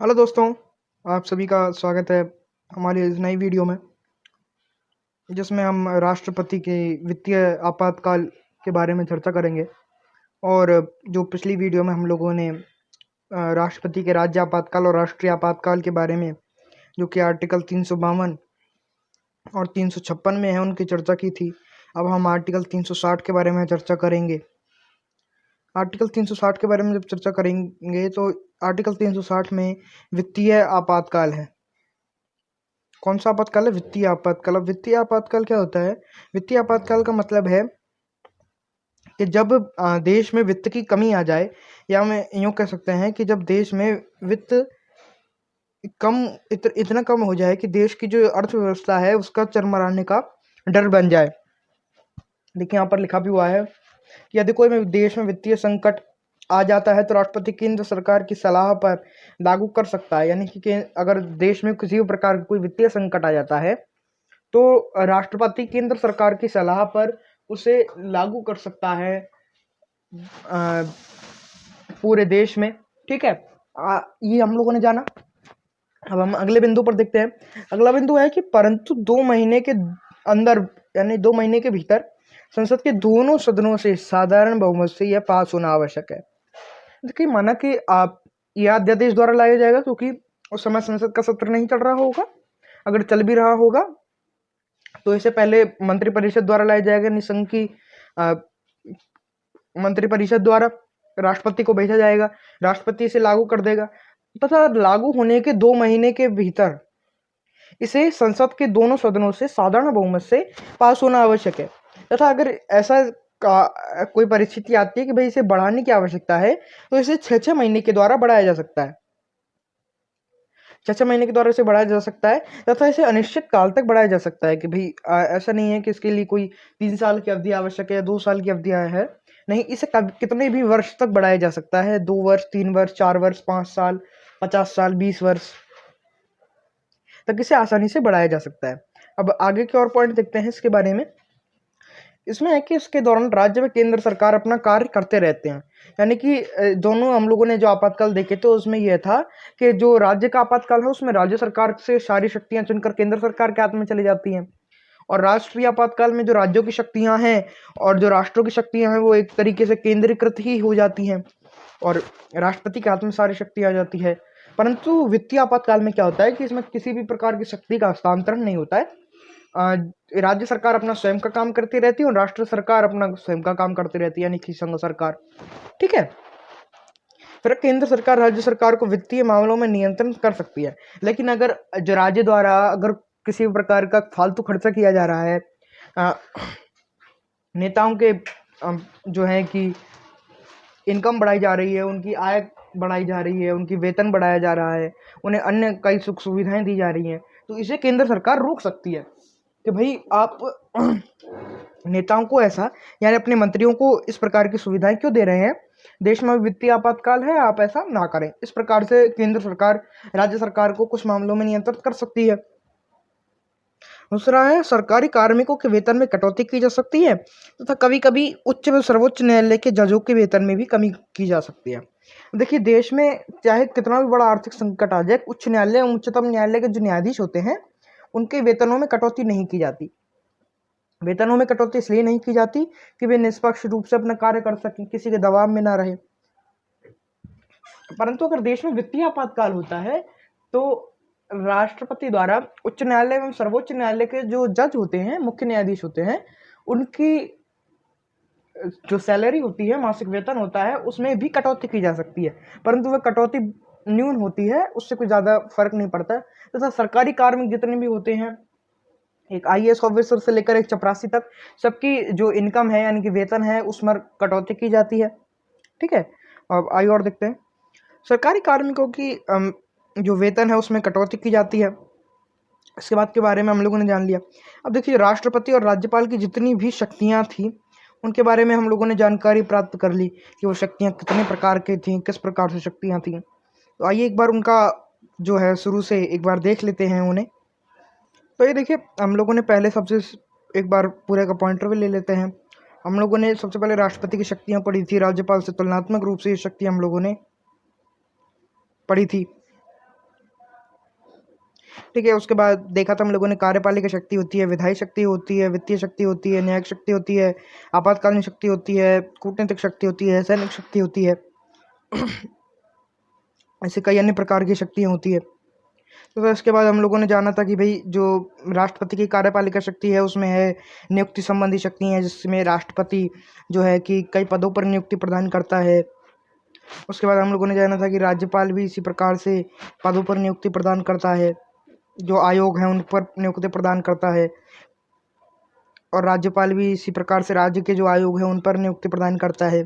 Hello दोस्तों, आप सभी का स्वागत है हमारी इस नई वीडियो में, जिसमें हम राष्ट्रपति के वित्तीय आपातकाल के बारे में चर्चा करेंगे। और जो पिछली वीडियो में हम लोगों ने राष्ट्रपति के राज्य आपातकाल और राष्ट्रीय आपातकाल के बारे में, जो कि आर्टिकल 352 और 356 में है, उनकी चर्चा की थी। अब हम आर्टिकल 360 के बारे में चर्चा करेंगे। आर्टिकल 360 के बारे में जब चर्चा करेंगे तो आर्टिकल 360 में वित्तीय आपातकाल है। कौन सा आपातकाल है? वित्तीय आपातकाल। अब वित्तीय आपातकाल क्या होता है? वित्तीय आपातकाल का मतलब है कि जब देश में वित्त की कमी आ जाए, या मैं यूँ कह सकते हैं कि जब देश में वित्त इतना कम हो जाए कि देश की जो अर्थव्यवस्था है उसका चरमराने का डर बन जाए। देखिए, यहाँ पर लिखा भी हुआ है कि यदि कोई देश में वित्तीय संकट आ जाता है तो राष्ट्रपति केंद्र सरकार की सलाह पर लागू कर सकता है। यानी कि अगर देश में किसी भी प्रकार का कोई वित्तीय संकट आ जाता है तो राष्ट्रपति केंद्र सरकार की सलाह पर उसे लागू कर सकता है पूरे देश में। ठीक है, ये हम लोगों ने जाना। अब हम अगले बिंदु पर देखते हैं। अगला बिंदु है कि परंतु 2 महीने के अंदर, यानी 2 महीने के भीतर संसद के दोनों सदनों से साधारण बहुमत से यह पास होना आवश्यक है। देखिए, माना कि आप यह अध्यादेश द्वारा लाया जाएगा क्योंकि उस समय संसद का सत्र नहीं चल रहा होगा। अगर चल भी रहा होगा तो इसे पहले मंत्रिपरिषद द्वारा लाया जाएगा। निसंघ की मंत्रिपरिषद द्वारा राष्ट्रपति को भेजा जाएगा, राष्ट्रपति इसे लागू कर देगा तथा लागू होने के 2 महीने के भीतर इसे संसद के दोनों सदनों से साधारण बहुमत से पास होना आवश्यक है। तथा अगर ऐसा कोई परिस्थिति आती है कि भाई इसे बढ़ाने की आवश्यकता है तो इसे 6-6 महीने के द्वारा बढ़ाया जा सकता है। 6-6 महीने के द्वारा इसे बढ़ाया जा सकता है तथा इसे अनिश्चित काल तक बढ़ाया जा सकता है कि भाई ऐसा नहीं है कि इसके लिए कोई 3 साल की अवधि आवश्यक है या 2 साल की अवधि है। नहीं, इसे कितने भी वर्ष तक बढ़ाया जा सकता है। 2 वर्ष, 3 वर्ष, 4 वर्ष, 5 साल, 50 साल, 20 वर्ष तक इसे आसानी से बढ़ाया जा सकता है। अब आगे के और पॉइंट देखते हैं इसके बारे में। इसमें है कि इसके दौरान राज्य व केंद्र सरकार अपना कार्य करते रहते हैं। यानी कि दोनों हम लोगों ने जो आपातकाल देखे थे उसमें यह था कि जो राज्य का आपातकाल है उसमें राज्य सरकार से सारी शक्तियां चुनकर केंद्र सरकार के हाथ में चली जाती हैं, और राष्ट्रीय आपातकाल में जो राज्यों की शक्तियां हैं और जो राष्ट्रों की शक्तियां हैं वो एक तरीके से केंद्रीकृत ही हो जाती हैं और राष्ट्रपति के हाथ में सारी शक्ति आ जाती है। परंतु वित्तीय आपातकाल में क्या होता है कि इसमें किसी भी प्रकार की शक्ति का हस्तांतरण नहीं होता है। राज्य सरकार अपना स्वयं का काम करती रहती है और राष्ट्र सरकार अपना स्वयं का काम करती रहती है, यानी कि संघ सरकार। ठीक है, फिर केंद्र सरकार राज्य सरकार को वित्तीय मामलों में नियंत्रण कर सकती है। लेकिन अगर जो राज्य द्वारा अगर किसी भी प्रकार का फालतू खर्चा किया जा रहा है, नेताओं के जो है कि इनकम बढ़ाई जा रही है, उनकी आय बढ़ाई जा रही है, उनकी वेतन बढ़ाया जा रहा है, उन्हें अन्य कई सुख सुविधाएं दी जा रही हैं, तो इसे केंद्र सरकार रोक सकती है कि भाई आप नेताओं को ऐसा, यानी अपने मंत्रियों को इस प्रकार की सुविधाएं क्यों दे रहे हैं? देश में वित्तीय आपातकाल है, आप ऐसा ना करें। इस प्रकार से केंद्र सरकार राज्य सरकार को कुछ मामलों में नियंत्रित कर सकती है। दूसरा है, सरकारी कार्मिकों के वेतन में कटौती की जा सकती है तथा कभी कभी उच्च व सर्वोच्च न्यायालय के जजों के वेतन में भी कमी की जा सकती है। देखिए, देश में चाहे कितना भी बड़ा आर्थिक संकट आ जाए, उच्च न्यायालय उच्चतम न्यायालय के जो न्यायाधीश होते हैं उनके वेतनों में कटौती नहीं की जाती। वेतनों में कटौती इसलिए नहीं की जाती कि वे निष्पक्ष रूप से अपना कार्य कर सकें, किसी के दबाव में ना रहे। परंतु अगर देश में वित्तीय आपातकाल होता है तो राष्ट्रपति द्वारा उच्च न्यायालय एवं सर्वोच्च न्यायालय के जो जज होते हैं, मुख्य न्यायाधीश होते हैं, उनकी जो सैलरी होती है, मासिक वेतन होता है, उसमें भी कटौती की जा सकती है। परंतु वह कटौती न्यून होती है, उससे कोई ज़्यादा फर्क नहीं पड़ता है। तथा सरकारी कार्मिक जितने भी होते हैं, एक IAS ऑफिसर से लेकर एक चपरासी तक, सबकी जो इनकम है यानी कि वेतन है उसमें कटौती की जाती है। ठीक है, अब आइए और देखते हैं। सरकारी कार्मिकों की जो वेतन है उसमें कटौती की जाती है। इसके बाद के बारे में हम लोगों ने जान लिया। अब देखिए, राष्ट्रपति और राज्यपाल की जितनी भी शक्तियां थी उनके बारे में हम लोगों ने जानकारी प्राप्त कर ली कि वो शक्तियां कितने प्रकार की थी, किस प्रकार से शक्तियां थी। तो आइए एक बार उनका जो है शुरू से एक बार देख लेते हैं उन्हें। तो ये देखिए, हम लोगों ने पहले सबसे एक बार पूरे का पॉइंटर भी ले लेते हैं। हम लोगों ने सबसे पहले राष्ट्रपति की शक्तियां पढ़ी थी, राज्यपाल से तुलनात्मक रूप से ये शक्ति हम लोगों ने पढ़ी थी। ठीक है। उसके बाद देखा था हम लोगों ने, कार्यपालिका शक्ति होती है, विधायी शक्ति होती है, वित्तीय शक्ति होती है, न्यायिक शक्ति होती है, आपातकालीन शक्ति होती है, कूटनीतिक शक्ति होती है, सैनिक शक्ति होती है। ऐसे कई अन्य प्रकार की शक्तियाँ होती है। तो इसके बाद हम लोगों ने जाना था कि भाई जो राष्ट्रपति की कार्यपालिका शक्ति है उसमें है नियुक्ति संबंधी शक्ति है, जिसमें राष्ट्रपति जो है कि कई पदों पर नियुक्ति प्रदान करता है। उसके बाद हम लोगों ने जाना था कि राज्यपाल भी इसी प्रकार से पदों पर नियुक्ति प्रदान करता है, जो आयोग है उन पर नियुक्ति प्रदान करता है, और राज्यपाल भी इसी प्रकार से राज्य के जो आयोग है उन पर नियुक्ति प्रदान करता है।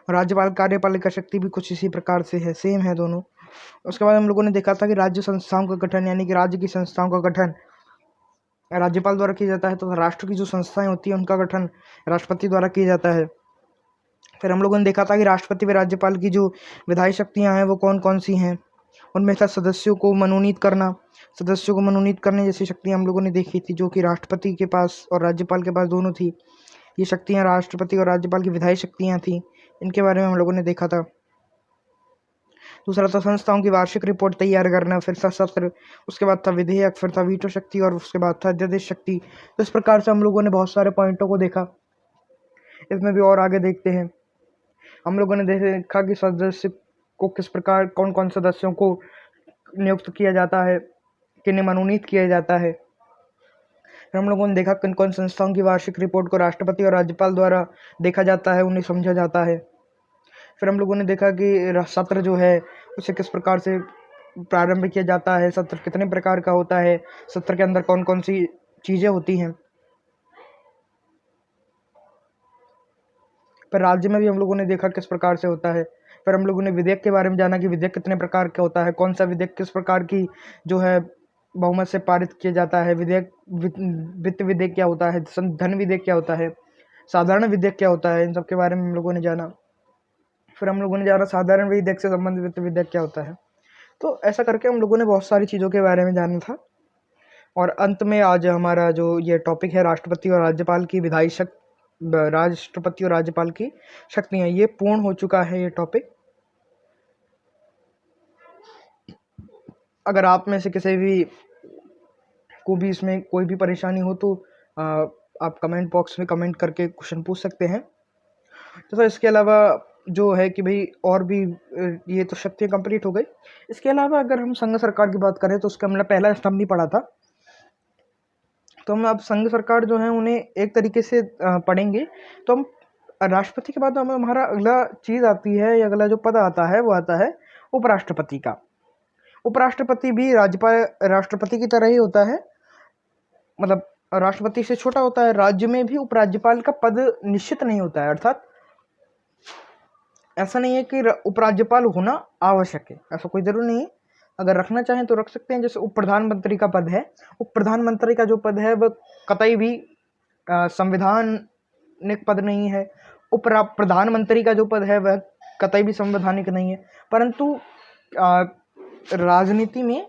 राज्यपाल कार्यपालिका शक्ति भी कुछ इसी प्रकार से है, सेम है दोनों। उसके बाद हम लोगों ने देखा था कि राज्य संस्थाओं का गठन, यानी कि राज्य की संस्थाओं का गठन राज्यपाल द्वारा किया जाता है, तो राष्ट्र की जो संस्थाएं होती हैं उनका गठन राष्ट्रपति द्वारा किया जाता है। फिर हम लोगों ने देखा था कि राष्ट्रपति व राज्यपाल की जो विधायी शक्तियां हैं वो कौन कौन सी हैं। उनमें था सदस्यों को मनोनीत करना, सदस्यों को मनोनीत करने जैसी शक्तियां हम लोगों ने देखी थी, जो कि राष्ट्रपति के पास और राज्यपाल के पास दोनों थी। ये शक्तियां राष्ट्रपति और राज्यपाल की विधायी शक्तियां थी, इनके बारे में हम लोगों ने देखा था। दूसरा था संस्थाओं की वार्षिक रिपोर्ट तैयार करना, फिर था सत्र, उसके बाद था विधेयक, फिर था वीटो शक्ति, और उसके बाद था अध्यादेश शक्ति। तो इस प्रकार से हम लोगों ने बहुत सारे पॉइंटों को देखा। इसमें भी और आगे देखते हैं। हम लोगों ने देखा कि सदस्य को किस प्रकार, कौन कौन सदस्यों को नियुक्त किया जाता है, किन्हें मनोनीत किया जाता है। फिर हम लोगों ने देखा किन कौन संस्थाओं की वार्षिक रिपोर्ट को राष्ट्रपति और राज्यपाल द्वारा देखा जाता है, उन्हें समझा जाता है। फिर हम लोगों ने देखा कि सत्र जो है उसे किस प्रकार से प्रारंभ किया जाता है, सत्र कितने प्रकार का होता है, सत्र के अंदर कौन कौन सी चीज़ें होती हैं। पर राज्य में भी हम लोगों ने देखा किस प्रकार से होता है। फिर हम लोगों ने विधेयक के बारे में जाना कि विधेयक कितने प्रकार का होता है, कौन सा विधेयक किस प्रकार की जो है बहुमत से पारित किया जाता है। विधेयक, वित्त विधेयक क्या होता है, धन विधेयक क्या होता है, साधारण विधेयक क्या होता है, इन सब के बारे में हम लोगों ने जाना। फिर हम लोगों ने जाना साधारण विधेयक से संबंधित वित्त विधेयक क्या होता है। तो ऐसा करके हम लोगों ने बहुत सारी चीज़ों के बारे में जाना था। और अंत में आज हमारा जो ये टॉपिक है राष्ट्रपति और राज्यपाल की विधायी राष्ट्रपति और राज्यपाल की शक्तियाँ, ये पूर्ण हो चुका है ये टॉपिक। अगर आप में से किसी भी को भी इसमें कोई भी परेशानी हो तो आप कमेंट बॉक्स में कमेंट करके क्वेश्चन पूछ सकते हैं। तो सर इसके अलावा जो है कि भाई और भी ये तो शक्तियाँ कंप्लीट हो गई। इसके अलावा अगर हम संघ सरकार की बात करें तो उसका हमने पहला स्तंभ नहीं पढ़ा था, तो हम अब संघ सरकार जो है उन्हें एक तरीके से पढ़ेंगे। तो हम राष्ट्रपति के बाद हमारा अगला चीज़ आती है, या अगला जो पद आता है वो आता है उपराष्ट्रपति का। उपराष्ट्रपति भी राष्ट्रपति की तरह ही होता है, मतलब राष्ट्रपति से छोटा होता है। राज्य में भी उपराज्यपाल का पद निश्चित नहीं होता है, अर्थात ऐसा नहीं है कि उपराज्यपाल होना आवश्यक है, ऐसा कोई जरूरी नहीं है। अगर रखना चाहें तो रख सकते हैं। जैसे उप प्रधानमंत्री का पद है, उप प्रधानमंत्री का जो पद है वह कतई भी संवैधानिक पद नहीं है। उप प्रधानमंत्री का जो पद है वह कतई भी संवैधानिक नहीं है। परंतु राजनीति में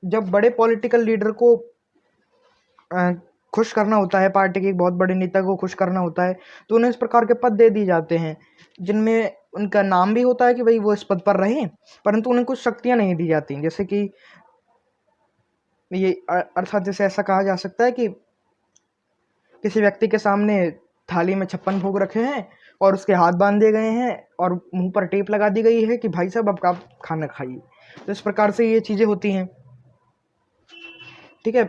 जब बड़े पॉलिटिकल लीडर को खुश करना होता है, पार्टी के एक बहुत बड़े नेता को खुश करना होता है, तो उन्हें इस प्रकार के पद दे दिए जाते हैं जिनमें उनका नाम भी होता है कि भाई वो इस पद पर रहें, परंतु उन्हें कुछ शक्तियां नहीं दी जाती। जैसे कि ये अर्थात जैसे ऐसा कहा जा सकता है कि किसी व्यक्ति के सामने थाली में 56 भोग रखे हैं और उसके हाथ बांध दिए गए हैं और मुंह पर टेप लगा दी गई है कि भाई साहब अब आप खाना खाइए। तो इस प्रकार से ये चीज़ें होती हैं, ठीक है।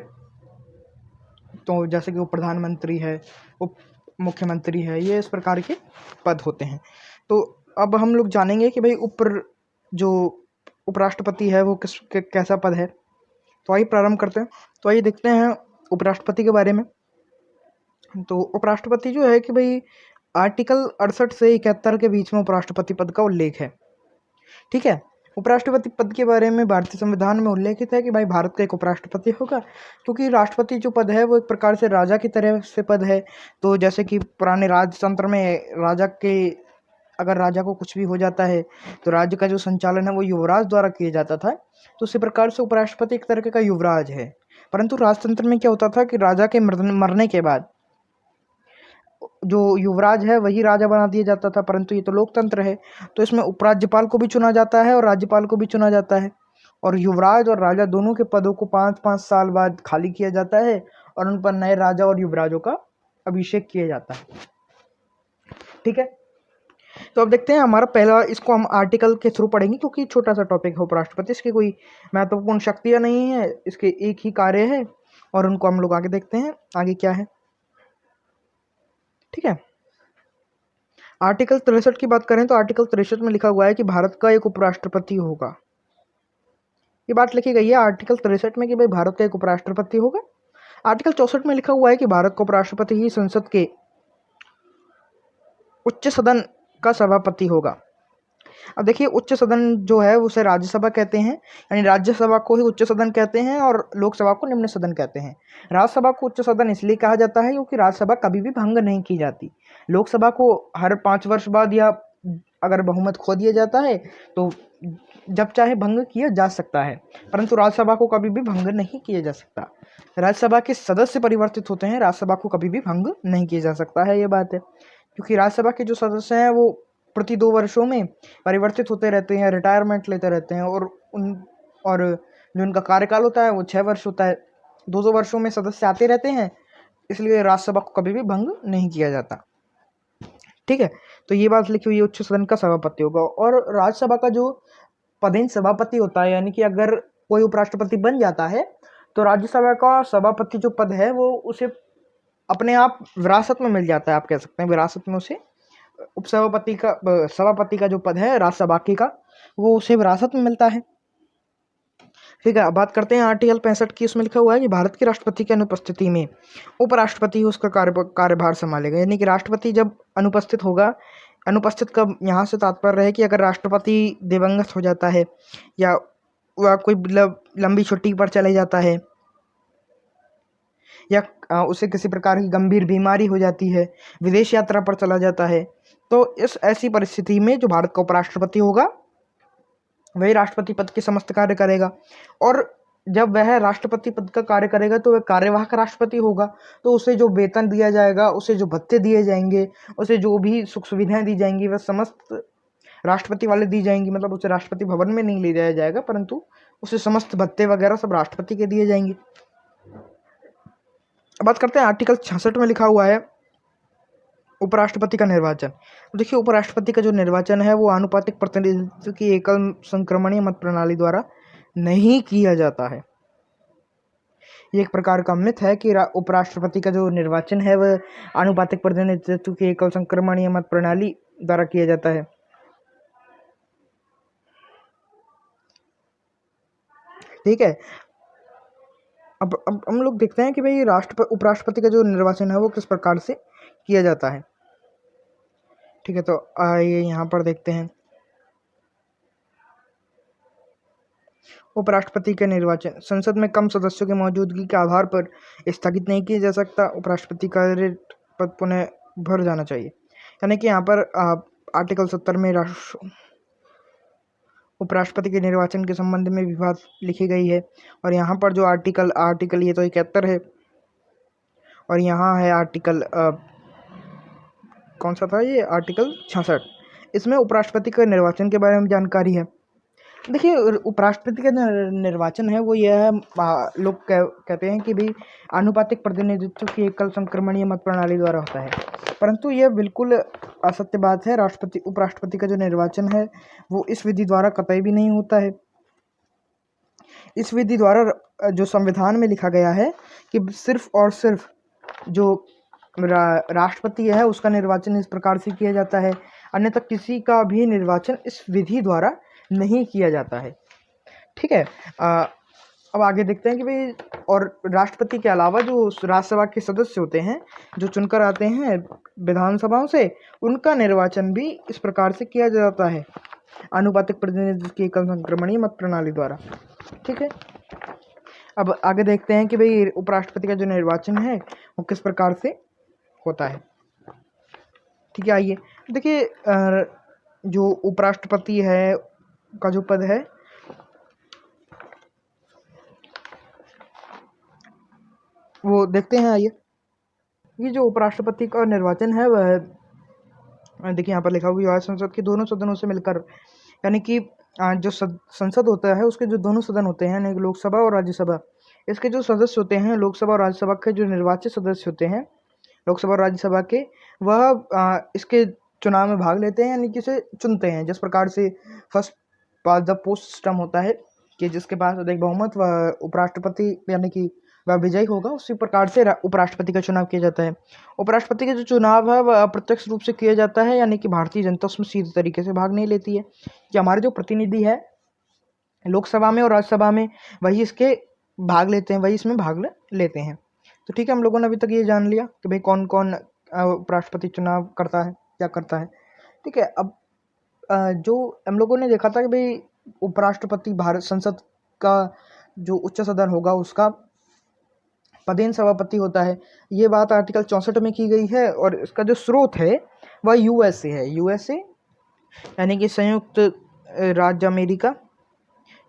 तो जैसे कि उप प्रधानमंत्री है, उप मुख्यमंत्री है, ये इस प्रकार के पद होते हैं। तो अब हम लोग जानेंगे कि भाई जो उपराष्ट्रपति है वो कैसा पद है। तो आइए प्रारंभ करते हैं। तो आइए देखते हैं उपराष्ट्रपति के बारे में। तो उपराष्ट्रपति जो है कि भाई आर्टिकल 68 से 71 के बीच में उपराष्ट्रपति पद का उल्लेख है, ठीक है। उपराष्ट्रपति पद के बारे में भारतीय संविधान में उल्लेखित है कि भाई भारत का एक उपराष्ट्रपति होगा, क्योंकि राष्ट्रपति जो पद है वो एक प्रकार से राजा की तरह से पद है। तो जैसे कि पुराने राजतंत्र में अगर राजा को कुछ भी हो जाता है तो राज्य का जो संचालन है वो युवराज द्वारा किया जाता था। तो उसी प्रकार से उपराष्ट्रपति एक तरह का युवराज है। परंतु राजतंत्र में क्या होता था कि राजा के मरने के बाद जो युवराज है वही राजा बना दिया जाता था। परंतु ये तो लोकतंत्र है, तो इसमें उपराज्यपाल को भी चुना जाता है और राज्यपाल को भी चुना जाता है। और युवराज और राजा दोनों के पदों को 5-5 साल बाद खाली किया जाता है और उन पर नए राजा और युवराजों का अभिषेक किया जाता है। ठीक है, तो अब देखते हैं हमारा पहला, इसको हम आर्टिकल के थ्रू पढ़ेंगे क्योंकि छोटा सा टॉपिक है उपराष्ट्रपति, इसकी कोई महत्वपूर्ण शक्तियाँ नहीं है, इसके एक ही कार्य है और उनको हम लोग आगे देखते हैं आगे क्या है। ठीक है, आर्टिकल 63 की बात करें तो आर्टिकल 63 में लिखा हुआ है कि भारत का एक उपराष्ट्रपति होगा। ये बात लिखी गई है आर्टिकल 63 में कि भाई भारत का एक उपराष्ट्रपति होगा। आर्टिकल 64 में लिखा हुआ है कि भारत का उपराष्ट्रपति ही संसद के उच्च सदन का सभापति होगा। अब देखिए, उच्च सदन जो है उसे राज्यसभा कहते हैं, यानी राज्यसभा को ही उच्च सदन कहते हैं और लोकसभा को निम्न सदन कहते हैं। राज्यसभा को उच्च सदन इसलिए कहा जाता है क्योंकि राज्यसभा कभी भी भंग नहीं की जाती। लोकसभा को हर 5 वर्ष बाद या अगर बहुमत खो दिया जाता है तो जब चाहे भंग किया जा सकता है, परंतु राज्यसभा को कभी भी भंग नहीं किया जा सकता। राज्यसभा के सदस्य परिवर्तित होते हैं, राज्यसभा को कभी भी भंग नहीं किया जा सकता है, ये बात है। क्योंकि राज्यसभा के जो सदस्य हैं वो प्रति 2 वर्षों में परिवर्तित होते रहते हैं, रिटायरमेंट लेते रहते हैं और जो उनका कार्यकाल होता है वो 6 वर्ष होता है। 2-2 वर्षों में सदस्य आते रहते हैं, इसलिए राज्यसभा को कभी भी भंग नहीं किया जाता। ठीक है, तो ये बात लिखी हुई है, उच्च सदन का सभापति होगा। और राज्यसभा का जो पदेन सभापति होता है, यानी कि अगर कोई उपराष्ट्रपति बन जाता है तो राज्यसभा का सभापति जो पद है वो उसे अपने आप विरासत में मिल जाता है। आप कह सकते हैं विरासत में उसे उपसभापति का सभापति का जो पद है राज्यसभा की का, वो उसे विरासत में मिलता है। ठीक है, अब बात करते हैं आर्टिकल 65 की। उसमें लिखा हुआ है कि भारत के राष्ट्रपति की अनुपस्थिति में उपराष्ट्रपति उसका कार्यभार संभालेगा। यानी कि राष्ट्रपति जब अनुपस्थित होगा, अनुपस्थित का यहाँ से तात्पर्य है कि अगर राष्ट्रपति दिवंगत हो जाता है या वह कोई लंबी छुट्टी पर चले जाता है या उसे किसी प्रकार की गंभीर बीमारी हो जाती है, विदेश यात्रा पर चला जाता है, तो इस ऐसी परिस्थिति में जो भारत का उपराष्ट्रपति होगा वही राष्ट्रपति पद के समस्त कार्य करेगा। और जब वह राष्ट्रपति पद का कार्य करेगा तो वह कार्यवाहक राष्ट्रपति होगा, तो उसे जो वेतन दिया जाएगा, उसे जो भत्ते दिए जाएंगे, उसे जो भी सुख सुविधाएं दी जाएंगी वह समस्त राष्ट्रपति वाले दी जाएंगी। मतलब उसे राष्ट्रपति भवन में नहीं ले जाया जाएगा, परंतु उसे समस्त भत्ते वगैरह सब राष्ट्रपति के दिए जाएंगे। बात करते हैं आर्टिकल 66 में लिखा हुआ है उपराष्ट्रपति का निर्वाचन। देखिए, उपराष्ट्रपति का जो निर्वाचन है वो आनुपातिक प्रतिनिधित्व की एकल संक्रमणीय मत प्रणाली द्वारा नहीं किया जाता है। ये एक प्रकार का मिथ है कि उपराष्ट्रपति का जो निर्वाचन है वह आनुपातिक प्रतिनिधित्व की एकल संक्रमणीय मत प्रणाली द्वारा किया जाता है। ठीक है, अब हम लोग देखते हैं कि भाई उपराष्ट्रपति का जो निर्वाचन है वो किस प्रकार से किया जाता है। ठीक है, तो आइए यहाँ पर देखते हैं। उपराष्ट्रपति का निर्वाचन संसद में कम सदस्यों की मौजूदगी के आधार पर स्थगित नहीं किया जा सकता। उपराष्ट्रपति का पद पुनः भर जाना चाहिए। यानी कि यहाँ पर आर्टिकल 70 में उपराष्ट्रपति के निर्वाचन के संबंध में विवाद लिखी गई है। और यहाँ पर जो आर्टिकल ये तो 71 है और यहाँ है आर्टिकल कौन सा था ये, आर्टिकल 66। इसमें उपराष्ट्रपति के निर्वाचन के बारे में जानकारी है। देखिए, उपराष्ट्रपति का निर्वाचन है वो यह है, लोग कहते हैं कि भाई आनुपातिक प्रतिनिधित्व की एकल संक्रमणीय मत प्रणाली द्वारा होता है, परंतु यह बिल्कुल असत्य बात है। उपराष्ट्रपति का जो निर्वाचन है वो इस विधि द्वारा कतई भी नहीं होता है। इस विधि द्वारा जो संविधान में लिखा गया है कि सिर्फ और सिर्फ जो राष्ट्रपति है उसका निर्वाचन इस प्रकार से किया जाता है, अन्यथा किसी का भी निर्वाचन इस विधि द्वारा नहीं किया जाता है। ठीक है, अब आगे देखते हैं कि भाई और राष्ट्रपति के अलावा जो राज्यसभा के सदस्य होते हैं जो चुनकर आते हैं विधानसभाओं से, उनका निर्वाचन भी इस प्रकार से किया जाता है, आनुपातिक प्रतिनिधित्व की एकल संक्रमणीय मत प्रणाली द्वारा। ठीक है, अब आगे देखते हैं कि भाई उपराष्ट्रपति का जो निर्वाचन है वो किस प्रकार से होता है। ठीक है, आइए देखिए, जो उपराष्ट्रपति है का जो पद है वो देखते हैं। आइए, ये जो उपराष्ट्रपति का निर्वाचन है वह देखिए यहाँ पर लिखा हुआ है, संसद के दोनों सदनों से मिलकर यानी कि जो संसद होता है उसके जो दोनों सदन होते हैं, यानी कि लोकसभा और राज्यसभा, इसके जो सदस्य होते हैं, लोकसभा और राज्यसभा के जो निर्वाचित सदस्य होते हैं लोकसभा और राज्यसभा के, वह इसके चुनाव में भाग लेते हैं, यानी कि इसे चुनते हैं। जिस प्रकार से first pass the post system होता है कि जिसके पास अधिक बहुमत वह उपराष्ट्रपति यानी कि वह विजयी होगा, उसी प्रकार से उपराष्ट्रपति का चुनाव किया जाता है। उपराष्ट्रपति का जो चुनाव है वह अप्रत्यक्ष रूप से किया जाता है, यानी कि भारतीय जनता उसमें सीधे तरीके से भाग नहीं लेती है। कि हमारे जो प्रतिनिधि है लोकसभा में और राज्यसभा में, वही इसके भाग लेते हैं, वही इसमें भाग लेते हैं। तो ठीक है, हम लोगों ने अभी तक ये जान लिया कि भाई कौन कौन उपराष्ट्रपति चुनाव करता है, क्या करता है। ठीक है, अब जो हम लोगों ने देखा था कि भाई उपराष्ट्रपति भारत संसद का जो उच्च सदन होगा उसका पदेन सभापति होता है। ये बात आर्टिकल 64 में की गई है, और इसका जो स्रोत है वह यूएसए है। यूएसए यानी कि संयुक्त राज्य America,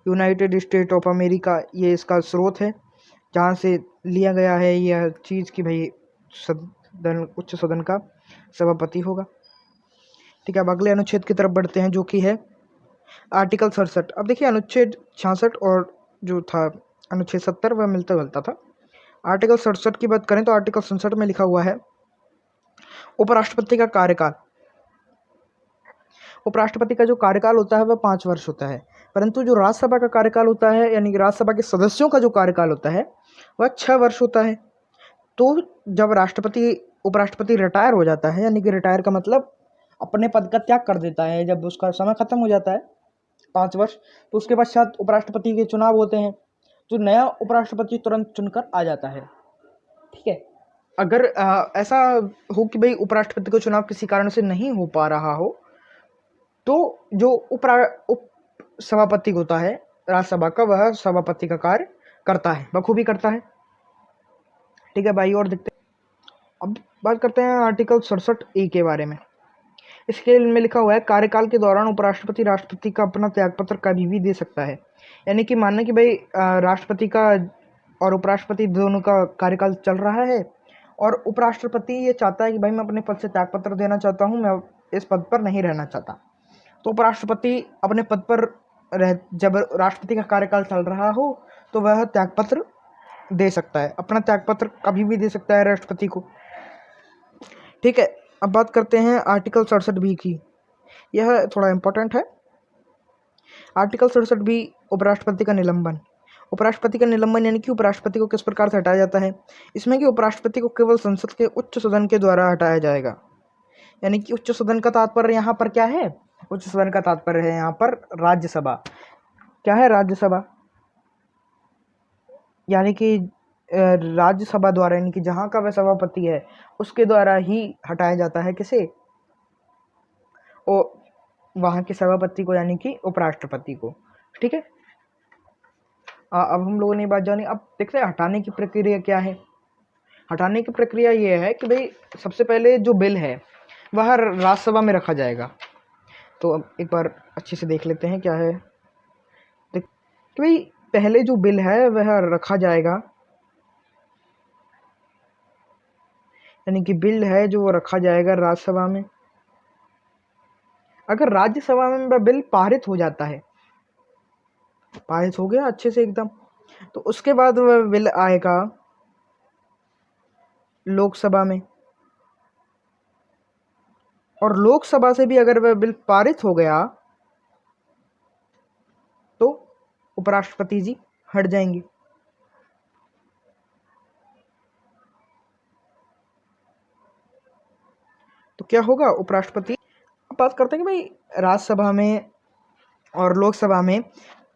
United state of America, ये इसका स्रोत है जहाँ से लिया गया है यह चीज़ कि भाई सदन उच्च सदन का सभापति होगा। ठीक है, अब अगले अनुच्छेद की तरफ बढ़ते हैं जो कि है आर्टिकल 67। अब देखिए अनुच्छेद 66 और जो था अनुच्छेद 70 वह मिलता जुलता था। आर्टिकल 67 की बात करें तो आर्टिकल 67 में लिखा हुआ है उपराष्ट्रपति का कार्यकाल। उपराष्ट्रपति का जो कार्यकाल होता है वह 5 वर्ष होता है, परंतु जो राज्यसभा का कार्यकाल होता है यानी कि राज्यसभा के सदस्यों का जो कार्यकाल होता है वह 6 वर्ष होता है। तो जब उपराष्ट्रपति रिटायर हो जाता है, यानी कि रिटायर का मतलब अपने पद का त्याग कर देता है, जब उसका समय खत्म हो जाता है 5 वर्ष, तो उसके पश्चात उपराष्ट्रपति के चुनाव होते हैं, तो नया उपराष्ट्रपति तुरंत चुनकर आ जाता है। ठीक है, अगर ऐसा हो कि भाई उपराष्ट्रपति का चुनाव किसी कारण से नहीं हो पा रहा हो, तो जो उप सभापति होता है राज्यसभा का, वह सभापति का कार्य करता है, बखूबी करता है। ठीक है भाई, और देखते हैं अब बात करते हैं आर्टिकल 67A के बारे में। इसके में लिखा हुआ है कार्यकाल के दौरान उपराष्ट्रपति राष्ट्रपति का अपना त्यागपत्र कभी भी दे सकता है। यानी कि मानना कि भाई राष्ट्रपति का और उपराष्ट्रपति दोनों का कार्यकाल चल रहा है, और उपराष्ट्रपति ये चाहता है कि भाई मैं अपने पद से त्यागपत्र देना चाहता हूँ, मैं इस पद पर नहीं रहना चाहता, तो उपराष्ट्रपति अपने पद पर जब राष्ट्रपति का कार्यकाल चल रहा हो तो वह त्यागपत्र दे सकता है, अपना त्यागपत्र कभी भी दे सकता है राष्ट्रपति को। ठीक है, अब बात करते हैं आर्टिकल 67B की। यह थोड़ा इम्पोर्टेंट है। आर्टिकल 67B उपराष्ट्रपति का निलंबन। उपराष्ट्रपति का निलंबन यानी कि उपराष्ट्रपति को किस प्रकार से हटाया जाता है। इसमें कि उपराष्ट्रपति को केवल संसद के उच्च सदन के द्वारा हटाया जाएगा। यानी कि उच्च सदन का तात्पर्य यहाँ पर क्या है, उच्च सदन का तात्पर्य है यहाँ पर राज्यसभा। क्या है राज्यसभा, यानी कि राज्यसभा द्वारा, यानी कि जहाँ का वह सभापति है उसके द्वारा ही हटाया जाता है किसे, वहाँ के सभापति को, यानी कि उपराष्ट्रपति को। ठीक है, अब हम लोगों ने बात जानी। अब देखते हैं हटाने की प्रक्रिया क्या है। हटाने की प्रक्रिया ये है कि भाई सबसे पहले जो बिल है वह राज्यसभा में रखा जाएगा। तो अब एक बार अच्छे से देख लेते हैं क्या है। देख कि भाई पहले जो बिल है वह रखा जाएगा, यानी कि बिल है जो वो रखा जाएगा राज्यसभा में। अगर राज्यसभा में वह बिल पारित हो जाता है, पारित हो गया अच्छे से एकदम, तो उसके बाद वह बिल आएगा लोकसभा में, और लोकसभा से भी अगर वह बिल पारित हो गया तो उपराष्ट्रपति जी हट जाएंगे। तो क्या होगा, उपराष्ट्रपति। अब बात करते हैं कि भाई राज्यसभा में और लोकसभा में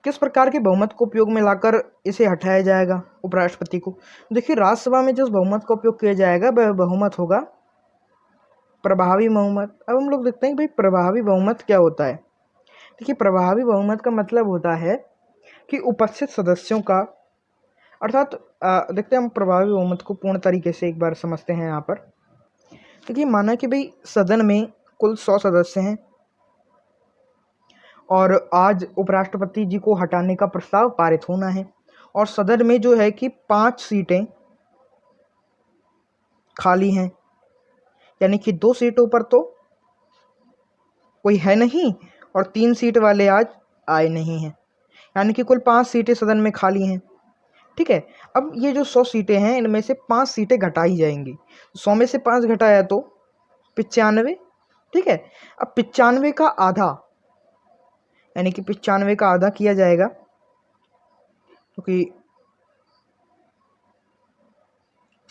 किस प्रकार के बहुमत को उपयोग में लाकर इसे हटाया जाएगा उपराष्ट्रपति को। देखिए राज्यसभा में जिस बहुमत का उपयोग किया जाएगा वह बहुमत होगा प्रभावी बहुमत। अब हम लोग देखते हैं कि भाई प्रभावी बहुमत क्या होता है। देखिए प्रभावी बहुमत का मतलब होता है कि उपस्थित सदस्यों का, अर्थात देखते हैं हम प्रभावी बहुमत को पूर्ण तरीके से एक बार समझते हैं यहाँ पर। देखिए माना कि भाई सदन में कुल 100 सदस्य हैं और आज उपराष्ट्रपति जी को हटाने का प्रस्ताव पारित होना है, और सदन में जो है कि 5 सीटें खाली हैं, यानी कि 2 सीटों पर तो कोई है नहीं और 3 सीट वाले आज आए नहीं हैं, यानी कि कुल 5 सीटें सदन में खाली हैं। ठीक है, अब ये जो 100 सीटें हैं इनमें से 5 सीटें घटाई जाएंगी। 100 में से 5 घटाया तो 95। ठीक है, अब 95 का आधा, यानी कि 95 का आधा किया जाएगा, क्योंकि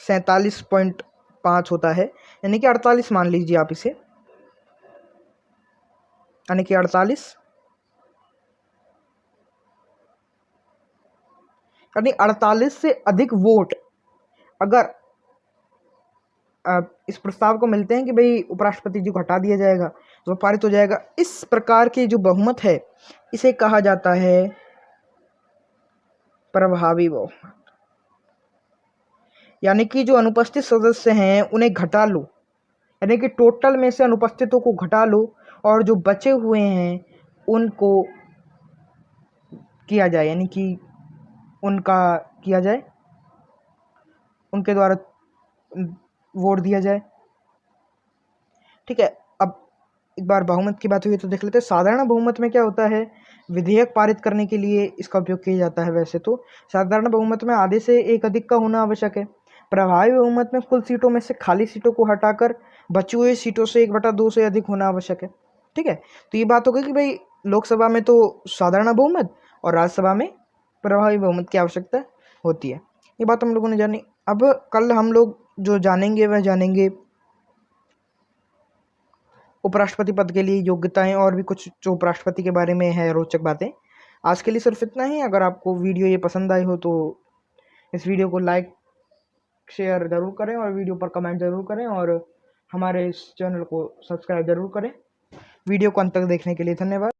47.5 होता है, यानी कि 48 मान लीजिए आप इसे, यानी कि 48, यानी 48 से अधिक वोट अगर इस प्रस्ताव को मिलते हैं कि भाई उपराष्ट्रपति जी को हटा दिया जाएगा तो पारित हो जाएगा। इस प्रकार के जो बहुमत है इसे कहा जाता है प्रभावी बहुमत। यानी कि जो अनुपस्थित सदस्य हैं उन्हें घटा लो, यानी कि टोटल में से अनुपस्थितों को घटा लो और जो बचे हुए हैं उनको किया जाए, यानी कि उनका किया जाए, उनके द्वारा वोट दिया जाए। ठीक है, अब एक बार बहुमत की बात हुई तो देख लेते हैं साधारण बहुमत में क्या होता है। विधेयक पारित करने के लिए इसका उपयोग किया जाता है। वैसे तो साधारण बहुमत में आधे से एक अधिक का होना आवश्यक है। प्रभावी बहुमत में कुल सीटों में से खाली सीटों को हटाकर बची हुई सीटों से 1/2 से अधिक होना आवश्यक है। ठीक है, तो ये बात हो गई कि भाई लोकसभा में तो साधारण बहुमत और राज्यसभा में प्रभावी बहुमत की आवश्यकता होती है। ये बात हम लोगों ने जानी। अब कल हम लोग जो जानेंगे वह जानेंगे उपराष्ट्रपति पद के लिए योग्यताएं और भी कुछ जो उपराष्ट्रपति के बारे में है रोचक बातें। आज के लिए सिर्फ इतना ही। अगर आपको वीडियो ये पसंद आई हो तो इस वीडियो को लाइक शेयर ज़रूर करें और वीडियो पर कमेंट ज़रूर करें और हमारे इस चैनल को सब्सक्राइब ज़रूर करें। वीडियो को अंत तक देखने के लिए धन्यवाद।